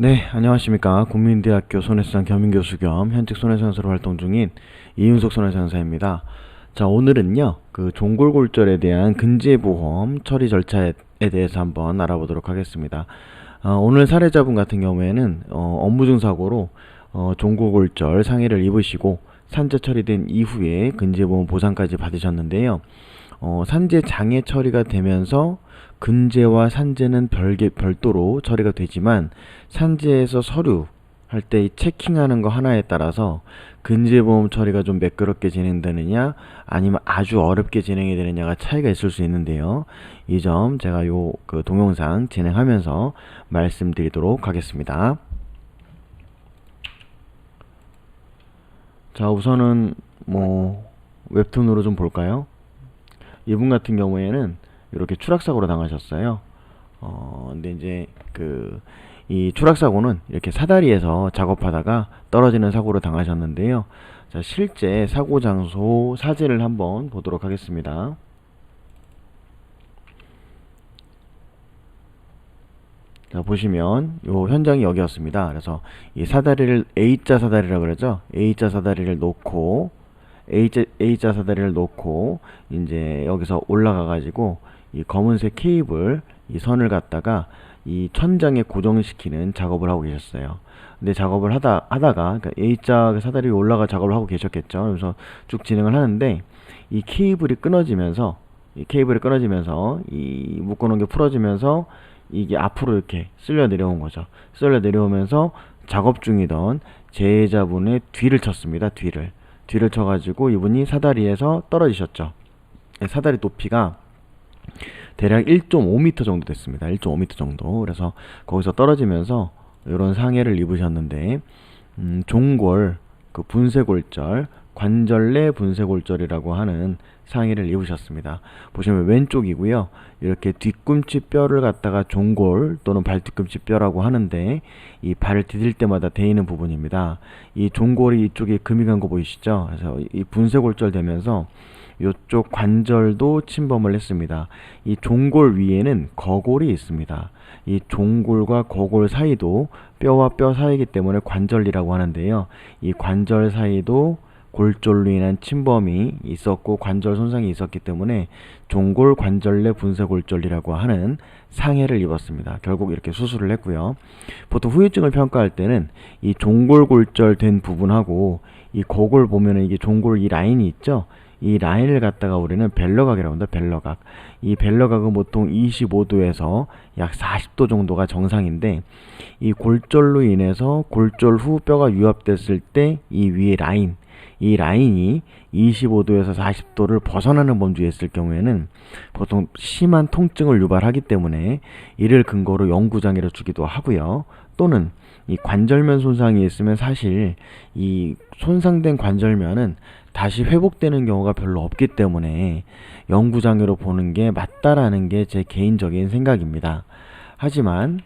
네, 안녕하십니까. 국민대학교 손해수상 겸임교수 겸 현직 손해상사로 활동 중인 이윤석 손해상사입니다. 자, 오늘은요, 그 종골골절에 대한 근지보험 처리 절차에 대해서 한번 알아보도록 하겠습니다. 오늘 사례자분 같은 경우에는 업무중 사고로 종골골절 상해를 입으시고 산재 처리된 이후에 근지보험 보상까지 받으셨는데요. 산재 장애 처리가 되면서 근재와 산재는 별도로 처리가 되지만 산재에서 서류 할 때 체킹하는 거 하나에 따라서 근재보험 처리가 좀 매끄럽게 진행되느냐 아니면 아주 어렵게 진행이 되느냐가 차이가 있을 수 있는데요. 이 점 제가 그 동영상 진행하면서 말씀드리도록 하겠습니다. 자, 우선은 웹툰으로 좀 볼까요? 이분 같은 경우에는 이렇게 추락사고로 당하셨어요. 근데 이제 이 추락사고는 이렇게 사다리에서 작업하다가 떨어지는 사고로 당하셨는데요. 자, 실제 사고 장소 사진을 한번 보도록 하겠습니다. 자, 보시면 요 현장이 여기였습니다. 그래서 이 사다리를 A자 사다리라고 그러죠. A자 사다리를 놓고 A자 사다리를 놓고 이제 여기서 올라가 가지고 이 검은색 케이블 이 선을 갖다가 이 천장에 고정시키는 작업을 하고 계셨어요. 근데 작업을 하다가 그러니까 A자 사다리 위에 올라가 작업을 하고 계셨겠죠. 그래서 쭉 진행을 하는데 이 케이블이 끊어지면서 이 묶어놓은 게 풀어지면서 이게 앞으로 이렇게 쓸려 내려온 거죠. 쓸려 내려오면서 작업 중이던 제자분의 뒤를 쳤습니다. 뒤를 쳐가지고 이분이 사다리에서 떨어지셨죠. 사다리 높이가 대략 1.5m 정도 됐습니다. 1.5m 정도. 그래서 거기서 떨어지면서 이런 상해를 입으셨는데 종골, 그 분쇄골절, 관절내 분쇄골절이라고 하는 상해를 입으셨습니다. 보시면 왼쪽이고요. 이렇게 뒤꿈치 뼈를 갖다가 종골 또는 발뒤꿈치 뼈라고 하는데 이 발을 디딜 때마다 데이는 부분입니다. 이 종골이 이쪽에 금이 간 거 보이시죠? 그래서 이 분쇄골절 되면서 이쪽 관절도 침범을 했습니다. 이 종골 위에는 거골이 있습니다. 이 종골과 거골 사이도 뼈와 뼈 사이이기 때문에 관절이라고 하는데요. 이 관절 사이도 골절로 인한 침범이 있었고 관절 손상이 있었기 때문에 종골 관절내 분쇄골절이라고 하는 상해를 입었습니다. 결국 이렇게 수술을 했고요. 보통 후유증을 평가할 때는 이 종골 골절된 부분하고 이 거골 보면은 이게 종골 이 라인이 있죠. 이 라인을 갖다가 우리는 벨러각이라고 합니다. 벨러각. 이 벨러각은 보통 25도에서 약 40도 정도가 정상인데 이 골절로 인해서 골절 후 뼈가 유압됐을 때 이 위에 라인, 이 라인이 25도에서 40도를 벗어나는 범주에 있을 경우에는 보통 심한 통증을 유발하기 때문에 이를 근거로 영구장애를 주기도 하고요. 또는 이 관절면 손상이 있으면 사실 이 손상된 관절면은 다시 회복되는 경우가 별로 없기 때문에 영구장애로 보는 게 맞다라는 게 제 개인적인 생각입니다. 하지만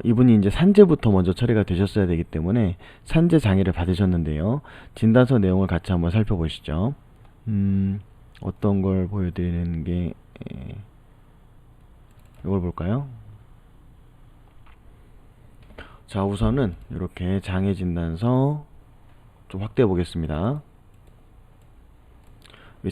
이분이 이제 산재부터 먼저 처리가 되셨어야 되기 때문에 산재 장애를 받으셨는데요. 진단서 내용을 같이 한번 살펴보시죠. 어떤 걸 보여드리는 게 이걸 볼까요? 자, 우선은 이렇게 장애 진단서 좀 확대해 보겠습니다.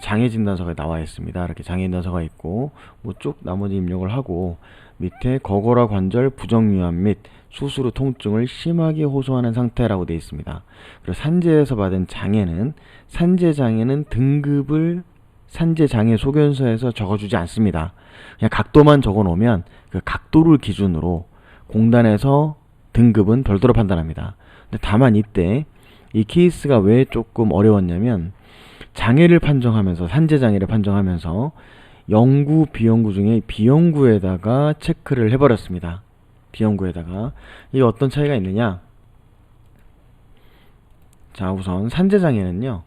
장애 진단서가 나와 있습니다. 이렇게 장애 진단서가 있고 뭐 쭉 나머지 입력을 하고 밑에 거골화 관절 부정유압 및 수술 후 통증을 심하게 호소하는 상태라고 되어 있습니다. 그리고 산재에서 받은 장애는 산재장애는 등급을 산재장애 소견서에서 적어주지 않습니다. 그냥 각도만 적어 놓으면 그 각도를 기준으로 공단에서 등급은 별도로 판단합니다. 근데 다만 이때 이 케이스가 왜 조금 어려웠냐면 장애를 판정하면서 산재장애를 판정하면서 영구 비영구 중에 비영구에다가 체크를 해버렸습니다. 비영구에다가 이게 어떤 차이가 있느냐. 자, 우선 산재장애는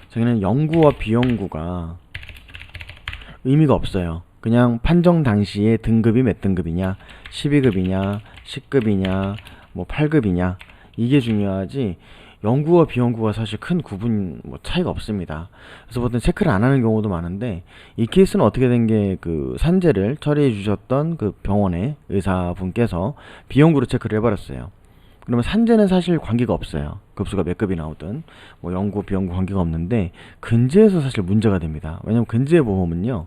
저기는 영구와 비영구가 의미가 없어요. 그냥 판정 당시에 등급이 몇 등급이냐, 12급이냐, 10급이냐, 뭐 8급이냐 이게 중요하지 영구와 비영구가 사실 큰 구분 차이가 없습니다. 그래서 보통 체크를 안 하는 경우도 많은데, 이 케이스는 어떻게 된 게, 그 산재를 처리해 주셨던 그 병원의 의사분께서 비영구로 체크를 해버렸어요. 그러면 산재는 사실 관계가 없어요. 급수가 몇 급이 나오든 영구 비영구 관계가 없는데, 근제에서 사실 문제가 됩니다. 왜냐면 근제 보험은요,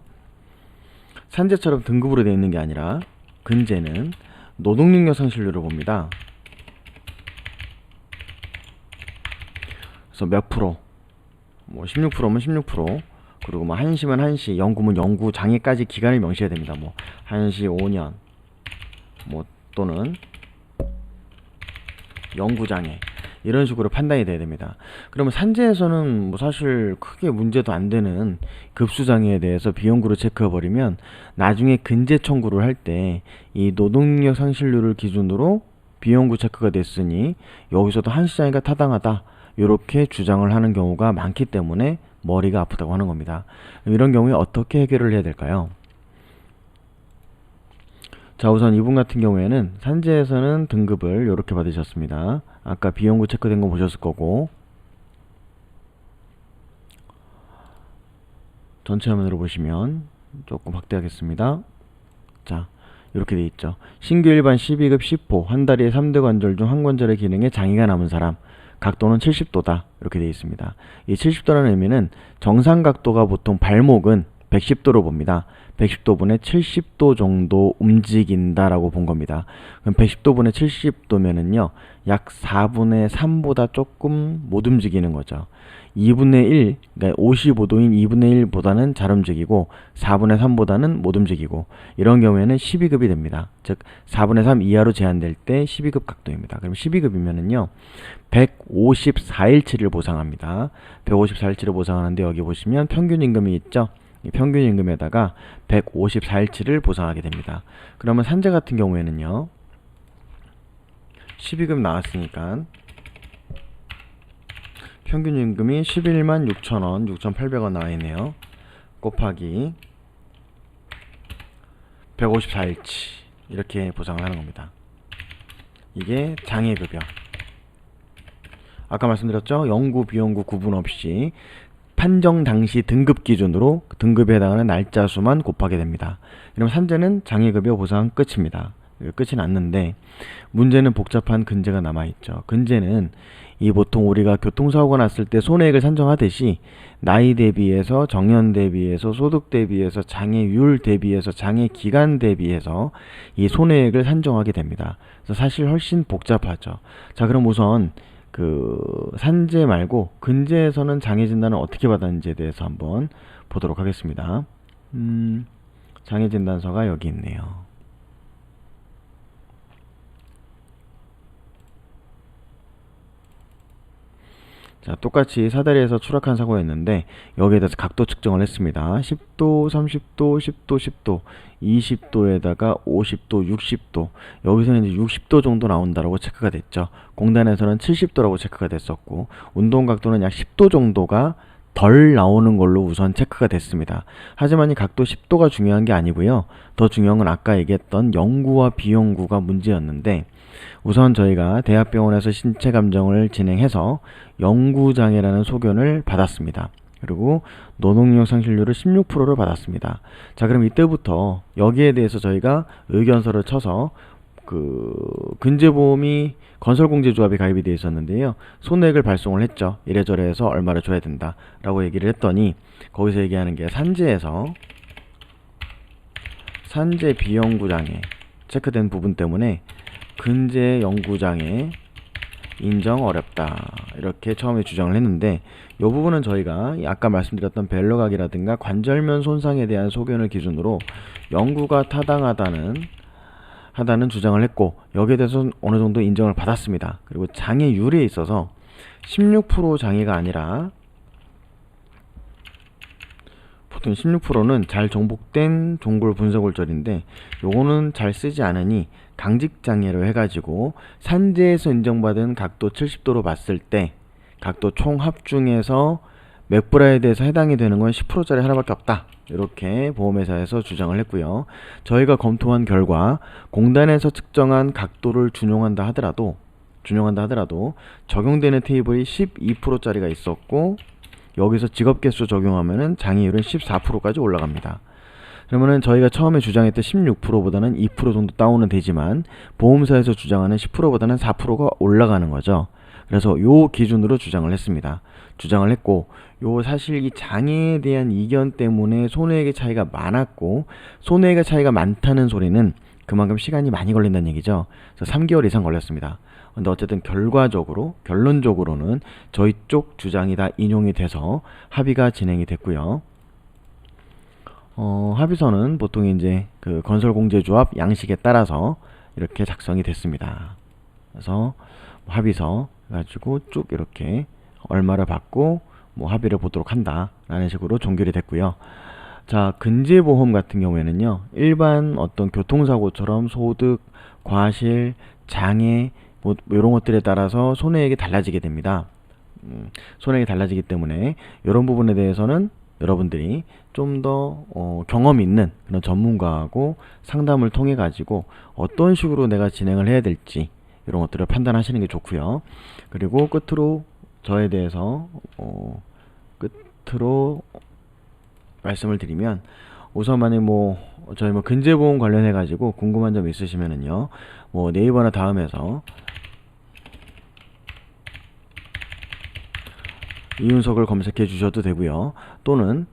산재처럼 등급으로 되어 있는 게 아니라 근제는 노동능력 상실률을 봅니다. 그래서 몇 프로, 16%면 16%, 그리고 한시면 한시, 영구면 영구, 장애까지 기간을 명시해야 됩니다. 한시 5년, 또는 영구장애, 이런 식으로 판단이 돼야 됩니다. 그러면 산재에서는 사실 크게 문제도 안 되는 급수장애에 대해서 비영구로 체크해버리면 나중에 근제 청구를 할 때 이 노동력 상실률을 기준으로 비영구 체크가 됐으니 여기서도 한시장애가 타당하다, 이렇게 주장을 하는 경우가 많기 때문에 머리가 아프다고 하는 겁니다. 이런 경우에 어떻게 해결을 해야 될까요? 자, 우선 이분 같은 경우에는 산재에서는 등급을 이렇게 받으셨습니다. 아까 비영구 체크된 거 보셨을 거고, 전체 화면으로 보시면 조금 확대하겠습니다. 자, 이렇게 돼 있죠. 신규 일반 12급 10호, 한 다리에 3대 관절 중 한 관절의 기능에 장애가 남은 사람, 각도는 70도다, 이렇게 되어 있습니다. 이 70도라는 의미는 정상 각도가 보통 발목은 110도로 봅니다. 110도분의 70도 정도 움직인다라고 본 겁니다. 그럼 110도분의 70도면은요, 약 4분의 3보다 조금 못 움직이는 거죠. 2분의 1, 그러니까 55도인 2분의 1보다는 잘 움직이고 4분의 3보다는 못 움직이고, 이런 경우에는 12급이 됩니다. 즉 4분의 3 이하로 제한될 때 12급 각도입니다. 그럼 12급이면은요 154일치를 보상합니다. 154일치를 보상하는데, 여기 보시면 평균 임금이 있죠. 이 평균 임금에다가 154일치를 보상하게 됩니다. 그러면 산재 같은 경우에는요, 12급 나왔으니까 평균 임금이 11만 6천원, 6,800원 나와있네요. 곱하기 154일치, 이렇게 보상을 하는 겁니다. 이게 장애급여. 아까 말씀드렸죠? 영구, 비영구 구분 없이 판정 당시 등급 기준으로 등급에 해당하는 날짜 수만 곱하게 됩니다. 그럼 산재는 장애급여 보상 끝입니다. 끝이 났는데, 문제는 복잡한 근제가 남아있죠. 근제는 이 보통 우리가 교통사고가 났을 때 손해액을 산정하듯이 나이 대비해서, 정년 대비해서, 소득 대비해서, 장애율 대비해서, 장애기간 대비해서 이 손해액을 산정하게 됩니다. 그래서 사실 훨씬 복잡하죠. 자, 그럼 우선 그 산재 말고 근제에서는 장애 진단을 어떻게 받았는지에 대해서 한번 보도록 하겠습니다. 장애 진단서가 여기 있네요. 자, 똑같이 사다리에서 추락한 사고였는데 여기에 대해서 각도 측정을 했습니다. 10도, 30도, 10도, 10도, 20도에다가 50도, 60도, 여기서는 이제 60도 정도 나온다라고 체크가 됐죠. 공단에서는 70도라고 체크가 됐었고, 운동 각도는 약 10도 정도가 덜 나오는 걸로 우선 체크가 됐습니다. 하지만 이 각도 10도가 중요한 게 아니고요. 더 중요한 건 아까 얘기했던 영구와 비영구가 문제였는데, 우선 저희가 대학병원에서 신체 감정을 진행해서 영구장애라는 소견을 받았습니다. 그리고 노동력 상실률을 16%를 받았습니다. 자, 그럼 이때부터 여기에 대해서 저희가 의견서를 쳐서 그 근제보험이 건설공제조합이 가입이 되어 있었는데요, 손해액을 발송을 했죠. 이래저래 해서 얼마를 줘야 된다 라고 얘기를 했더니, 거기서 얘기하는 게 산재에서 산재 비영구장애 체크된 부분 때문에 근제 영구장애 인정 어렵다, 이렇게 처음에 주장을 했는데, 이 부분은 저희가 아까 말씀드렸던 벨러각이라든가 관절면 손상에 대한 소견을 기준으로 영구가 타당하다는 주장을 했고, 여기에 대해서 어느 정도 인정을 받았습니다. 그리고 장애율에 있어서 16% 장애가 아니라, 보통 16%는 잘 정복된 종골 분쇄골절인데 요거는 잘 쓰지 않으니 강직장애로 해가지고 산재에서 인정받은 각도 70도로 봤을 때 각도 총합 중에서 맥브라에 대해서 해당이 되는 건 10%짜리 하나밖에 없다, 이렇게 보험회사에서 주장을 했고요. 저희가 검토한 결과 공단에서 측정한 각도를 준용한다 하더라도 준용한다 하더라도 적용되는 테이블이 12%짜리가 있었고 여기서 직업 개수 적용하면은 장애율은 14%까지 올라갑니다. 그러면은 저희가 처음에 주장했던 16%보다는 2% 정도 다운은 되지만 보험사에서 주장하는 10%보다는 4%가 올라가는 거죠. 그래서 요 기준으로 주장을 했습니다. 주장을 했고 요 사실 이 장애에 대한 이견 때문에 손해액의 차이가 많았고 손해액의 차이가 많다는 소리는 그만큼 시간이 많이 걸린다는 얘기죠. 그래서 3개월 이상 걸렸습니다. 근데 어쨌든 결론적으로는 저희 쪽 주장이 다 인용이 돼서 합의가 진행이 됐고요. 합의서는 보통 이제 그 건설공제조합 양식에 따라서 이렇게 작성이 됐습니다. 그래서 합의서 가지고 쭉 이렇게 얼마를 받고 뭐 합의를 보도록 한다 라는 식으로 종결이 됐고요. 자, 근제보험 같은 경우에는요, 일반 어떤 교통사고처럼 소득, 과실, 장애 뭐 이런 것들에 따라서 손해액이 달라지게 됩니다. 손해액이 달라지기 때문에 이런 부분에 대해서는 여러분들이 좀 더 경험 있는 그런 전문가하고 상담을 통해 가지고 어떤 식으로 내가 진행을 해야 될지 이런 것들을 판단하시는 게 좋고요. 그리고 끝으로 저에 대해서 끝으로 말씀을 드리면 우선 만약 저희 근제보험 관련해 가지고 궁금한 점 있으시면은요, 네이버나 다음에서 이윤석을 검색해 주셔도 되고요. 또는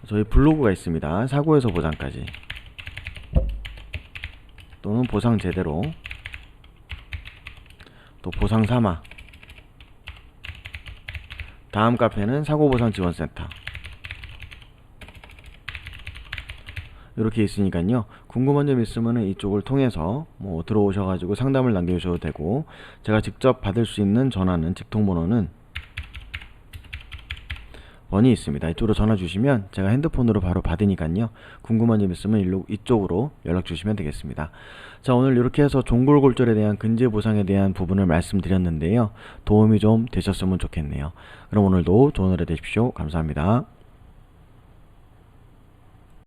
저희 블로그가 있습니다. 사고에서 보상까지, 또는 보상 제대로, 또 보상 삼아, 다음 카페는 사고보상지원센터 이렇게 있으니까요. 궁금한 점 있으면 이쪽을 통해서 들어오셔가지고 상담을 남겨주셔도 되고, 제가 직접 받을 수 있는 전화는 직통번호는 번이 있습니다. 이쪽으로 전화 주시면 제가 핸드폰으로 바로 받으니까요. 궁금한 점 있으면 이쪽으로 연락 주시면 되겠습니다. 자, 오늘 이렇게 해서 종골골절에 대한 근제보상에 대한 부분을 말씀드렸는데요. 도움이 좀 되셨으면 좋겠네요. 그럼 오늘도 좋은 하루 되십시오. 감사합니다.